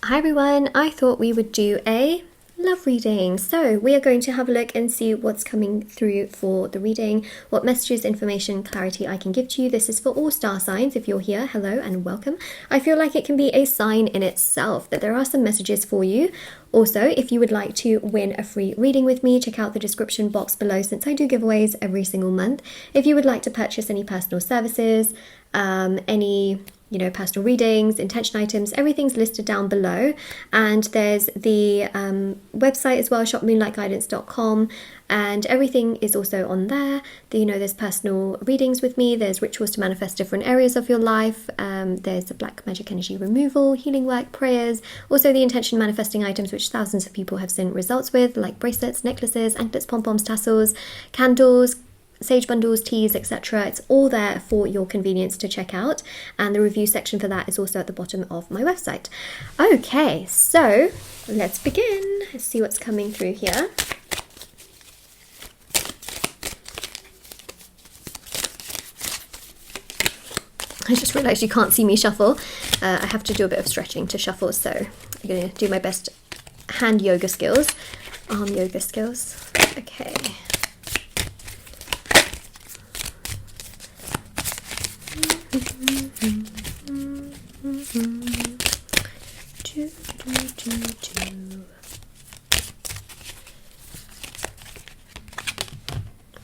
Hi everyone, I thought we would do a love reading. So we are going to have a look and see what's coming through for the reading, what messages, information, clarity I can give to you. This is for all star signs. If you're here, hello and welcome. I feel like it can be a sign in itself that there are some messages for you. Also, if you would like to win a free reading with me, check out the description box below since I do giveaways every single month. If you would like to purchase any personal services, any personal readings, intention items, everything's listed down below. And there's the website as well, shopmoonlightguidance.com, and everything is also on there. There's personal readings with me, there's rituals to manifest different areas of your life, there's the black magic energy removal, healing work, prayers, also the intention manifesting items which thousands of people have seen results with, like bracelets, necklaces, anklets, pom-poms, tassels, candles, sage bundles, teas, etc. It's all there for your convenience to check out, and the review section for that is also at the bottom of my website. Okay, so let's begin. Let's see what's coming through here. I just realised you can't see me shuffle. I have to do a bit of stretching to shuffle, so I'm going to do my best hand yoga skills, arm yoga skills. Okay.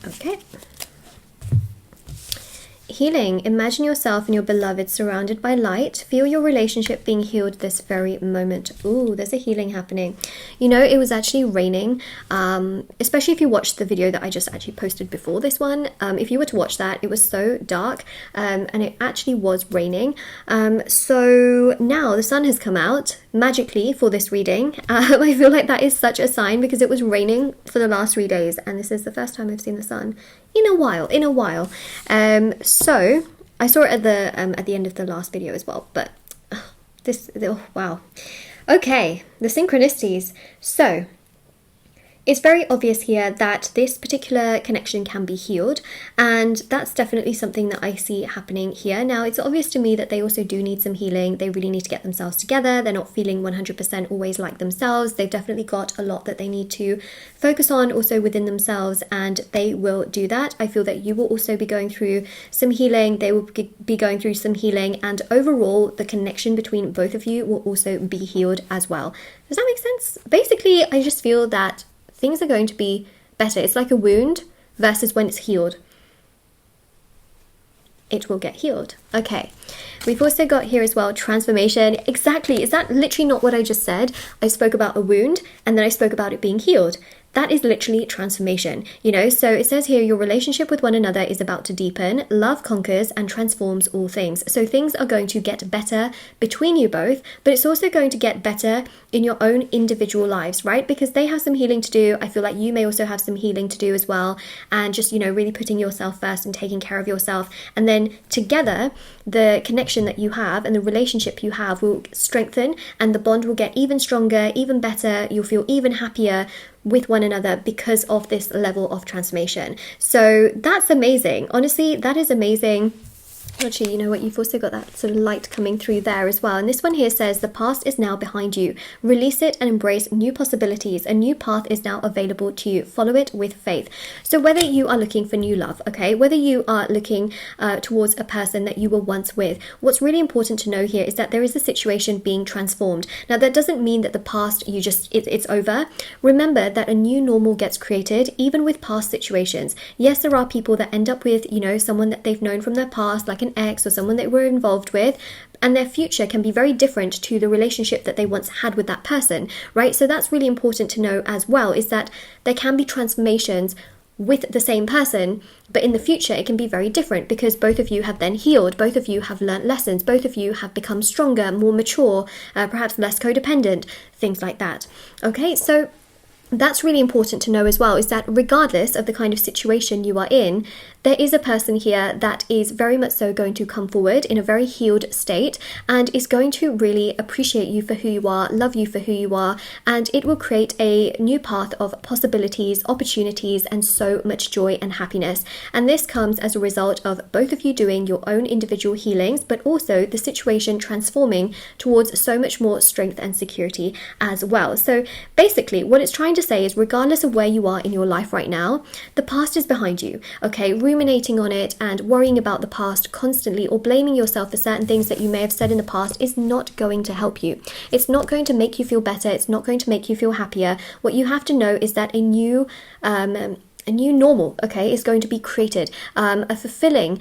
Okay. Healing. Imagine yourself and your beloved surrounded by light. Feel your relationship being healed this very moment. Ooh, there's a healing happening. It was actually raining, especially if you watched the video that I just actually posted before this one. If you were to watch that, it was so dark, and it actually was raining. So now the sun has come out magically for this reading. I feel like that is such a sign because it was raining for the last 3 days, and this is the first time I've seen the sun in a while. So I saw it at the end of the last video as well, but wow. Okay, the synchronicities. So it's very obvious here that this particular connection can be healed, and that's definitely something that I see happening here. Now, it's obvious to me that they also do need some healing. They really need to get themselves together. They're not feeling 100% always like themselves. They've definitely got a lot that they need to focus on also within themselves, and they will do that. I feel that you will also be going through some healing. They will be going through some healing, and overall, the connection between both of you will also be healed as well. Does that make sense? Basically, I just feel that things are going to be better. It's like a wound versus when it's healed. It will get healed. Okay. We've also got here as well transformation. Exactly. Is that literally not what I just said? I spoke about a wound and then I spoke about it being healed. That is literally transformation, so it says here your relationship with one another is about to deepen, love conquers and transforms all things. So things are going to get better between you both, but it's also going to get better in your own individual lives, right? Because they have some healing to do. I feel like you may also have some healing to do as well, and just, really putting yourself first and taking care of yourself. And then together, the connection that you have and the relationship you have will strengthen, and the bond will get even stronger, even better. You'll feel even happier with one another because of this level of transformation. So that's amazing. Honestly, that is amazing. Actually, you know what? You've also got that sort of light coming through there as well. And this one here says, the past is now behind you. Release it and embrace new possibilities. A new path is now available to you. Follow it with faith. So whether you are looking for new love, okay, whether you are looking towards a person that you were once with, what's really important to know here is that there is a situation being transformed. Now, that doesn't mean that the past, it's over. Remember that a new normal gets created, even with past situations. Yes, there are people that end up with, someone that they've known from their past, like an ex or someone they were involved with, and their future can be very different to the relationship that they once had with that person, right? So that's really important to know as well, is that there can be transformations with the same person, but in the future it can be very different because both of you have then healed, both of you have learnt lessons, both of you have become stronger, more mature, perhaps less codependent, things like that. Okay, so that's really important to know as well, is that regardless of the kind of situation you are in, there is a person here that is very much so going to come forward in a very healed state and is going to really appreciate you for who you are, love you for who you are, and it will create a new path of possibilities, opportunities, and so much joy and happiness. And this comes as a result of both of you doing your own individual healings, but also the situation transforming towards so much more strength and security as well. So basically what it's trying to say is, regardless of where you are in your life right now, the past is behind you, okay? Ruminating on it and worrying about the past constantly, or blaming yourself for certain things that you may have said in the past, is not going to help you. It's not going to make you feel better. It's not going to make you feel happier. What you have to know is that a new normal, okay, is going to be created. A fulfilling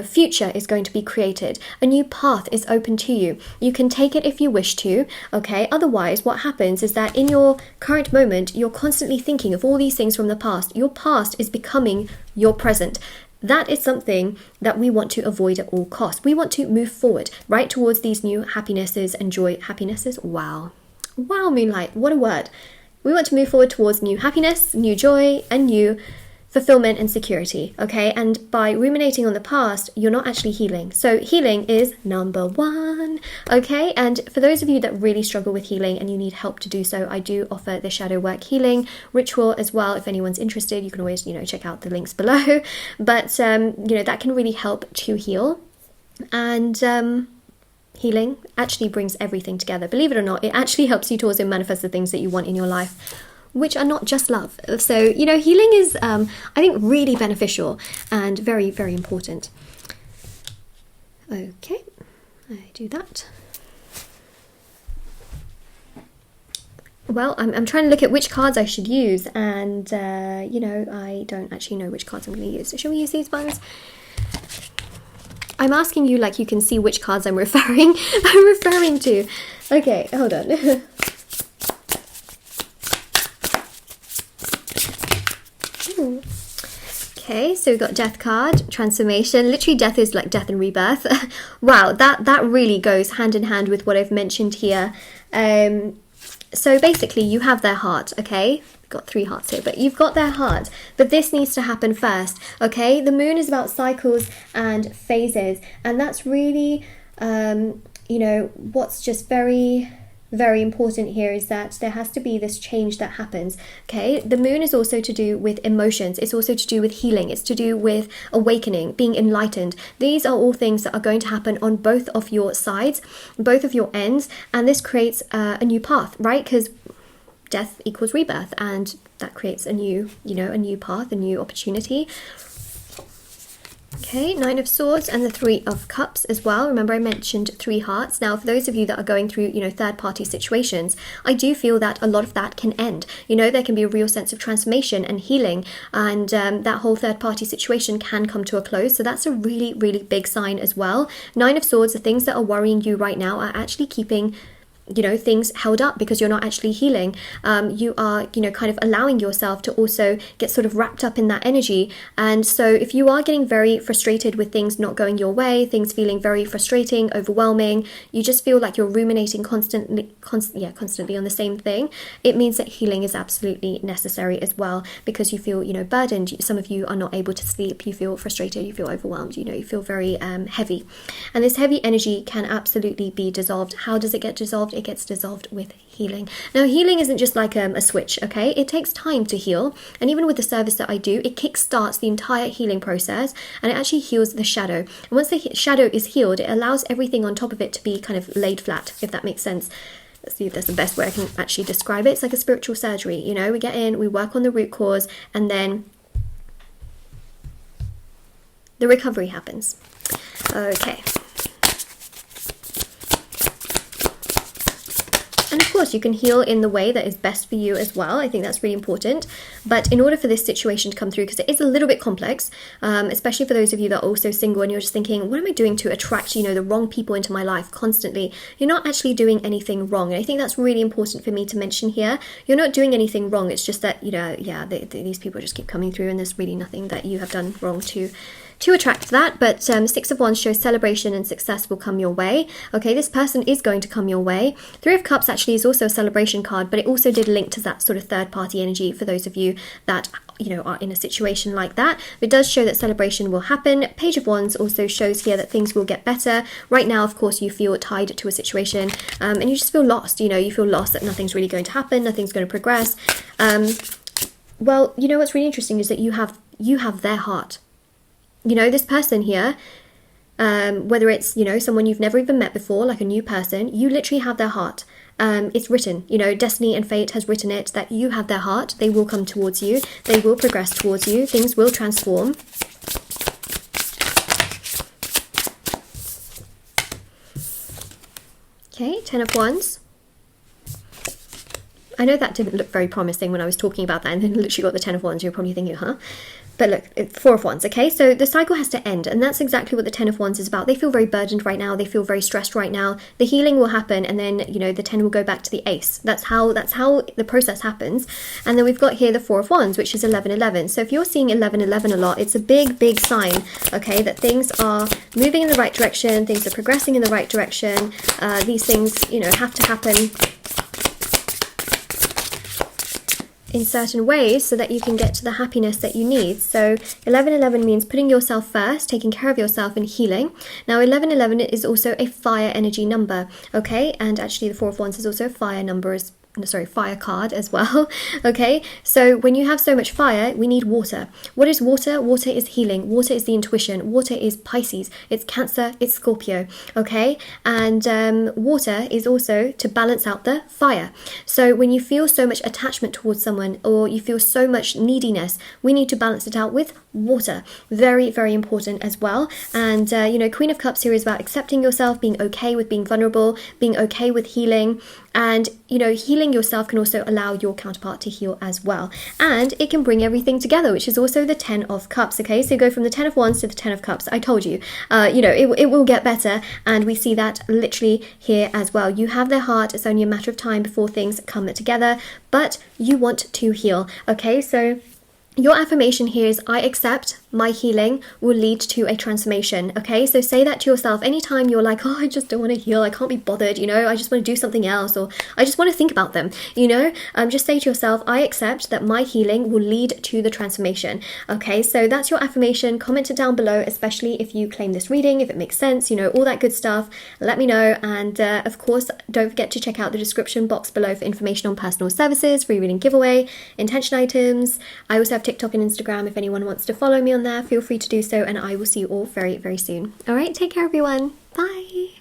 future is going to be created. A new path is open to you. You can take it if you wish to, okay? Otherwise, what happens is that in your current moment, you're constantly thinking of all these things from the past. Your past is becoming your present. That is something that we want to avoid at all costs. We want to move forward, right, towards these new happinesses and joy. Happinesses? Wow. Wow, Moonlight, what a word. We want to move forward towards new happiness, new joy, and new fulfillment and security, okay? And by ruminating on the past, you're not actually healing. So healing is number one, okay? And for those of you that really struggle with healing and you need help to do so, I do offer the shadow work healing ritual as well. If anyone's interested, you can always, check out the links below. But, that can really help to heal. And, healing actually brings everything together. Believe it or not, it actually helps you to also manifest the things that you want in your life, which are not just love. So, healing is, I think, really beneficial and very, very important. Okay, I do that. Well, I'm trying to look at which cards I should use, and, I don't actually know which cards I'm going to use. So shall we use these ones? I'm asking you like you can see which cards I'm referring to. Okay, hold on. Okay, so we've got Death card, Transformation. Literally, death is like death and rebirth. Wow, that really goes hand in hand with what I've mentioned here. So basically, you have their heart, okay? Got 3 hearts here, but you've got their heart, but this needs to happen first, okay? The moon is about cycles and phases, and that's really what's just very, very important here is that there has to be this change that happens, okay? The moon is also to do with emotions. It's also to do with healing. It's to do with awakening, being enlightened. These are all things that are going to happen on both of your sides, both of your ends, and this creates a new path, right? Because death equals rebirth, and that creates a new path, a new opportunity. Okay, 9 of Swords and the 3 of Cups as well. Remember I mentioned 3 hearts. Now, for those of you that are going through, third-party situations, I do feel that a lot of that can end. There can be a real sense of transformation and healing, and that whole third-party situation can come to a close. So that's a really, really big sign as well. 9 of Swords, the things that are worrying you right now are actually keeping things held up because you're not actually healing. You are, kind of allowing yourself to also get sort of wrapped up in that energy. And so if you are getting very frustrated with things not going your way, things feeling very frustrating, overwhelming, you just feel like you're ruminating constantly on the same thing, it means that healing is absolutely necessary as well, because you feel, burdened. Some of you are not able to sleep, you feel frustrated, you feel overwhelmed, you feel very heavy. And this heavy energy can absolutely be dissolved. How does it get dissolved? It gets dissolved with healing. Now, healing isn't just like a switch, okay? It takes time to heal, and even with the service that I do, it kickstarts the entire healing process, and it actually heals the shadow. And once the shadow is healed, it allows everything on top of it to be kind of laid flat, if that makes sense. Let's see if that's the best way I can actually describe it. It's like a spiritual surgery, we get in, we work on the root cause, and then the recovery happens. Okay. And of course, you can heal in the way that is best for you as well. I think that's really important. But in order for this situation to come through, because it is a little bit complex, especially for those of you that are also single and you're just thinking, what am I doing to attract, the wrong people into my life constantly? You're not actually doing anything wrong. And I think that's really important for me to mention here. You're not doing anything wrong. It's just that, these people just keep coming through, and there's really nothing that you have done wrong to to attract that. But Six of Wands shows celebration and success will come your way. Okay, this person is going to come your way. Three of Cups actually is also a celebration card, but it also did link to that sort of third party energy for those of you that, you know, are in a situation like that. It does show that celebration will happen. Page of Wands also shows here that things will get better. Right now, of course, you feel tied to a situation and you just feel lost. You know, you feel lost that nothing's really going to happen, nothing's going to progress. Well, you know what's really interesting is that you have their heart. You know, this person here, whether it's, you know, someone you've never even met before, like a new person, you literally have their heart. It's written, you know, destiny and fate has written it, that you have their heart. They will come towards you. They will progress towards you. Things will transform. Okay, Ten of Wands. I know that didn't look very promising when I was talking about that, and then literally got the Ten of Wands. You're probably thinking, huh? But look, it's Four of Wands, okay? So the cycle has to end, and that's exactly what the Ten of Wands is about. They feel very burdened right now. They feel very stressed right now. The healing will happen, and then, you know, the 10 will go back to the Ace. That's how the process happens. And then we've got here the Four of Wands, which is 11-11. So if you're seeing 11-11 a lot, it's a big, big sign, okay, that things are moving in the right direction, things are progressing in the right direction. These things, you know, have to happen in certain ways so that you can get to the happiness that you need. So 11-11 means putting yourself first, taking care of yourself and healing. Now 11-11 is also a fire energy number, okay? And actually the Four of Wands is also a fire number fire card as well. Okay, so when you have so much fire, we need water. What is water? Water is healing. Water is the intuition. Water is Pisces. It's Cancer. It's Scorpio. Okay, and water is also to balance out the fire. So when you feel so much attachment towards someone, or you feel so much neediness, we need to balance it out with water. Very, very important as well. And you know, Queen of Cups here is about accepting yourself, being okay with being vulnerable, being okay with healing. And, you know, healing yourself can also allow your counterpart to heal as well. And it can bring everything together, which is also the 10 of Cups, okay? So you go from the 10 of Wands to the 10 of Cups. I told you, you know, it will get better. And we see that literally here as well. You have their heart. It's only a matter of time before things come together. But you want to heal, okay? So your affirmation here is, I accept my healing will lead to a transformation, okay? So say that to yourself anytime you're like, oh, I just don't want to heal, I can't be bothered, you know, I just want to do something else, or I just want to think about them, you know? Just say to yourself, I accept that my healing will lead to the transformation, okay? So that's your affirmation. Comment it down below, especially if you claim this reading, if it makes sense, you know, all that good stuff. Let me know. And of course, don't forget to check out the description box below for information on personal services, free reading giveaway, intention items. I also have TikTok and Instagram. If anyone wants to follow me on there, feel free to do so, and I will see you all very, very soon. All right, take care everyone. Bye.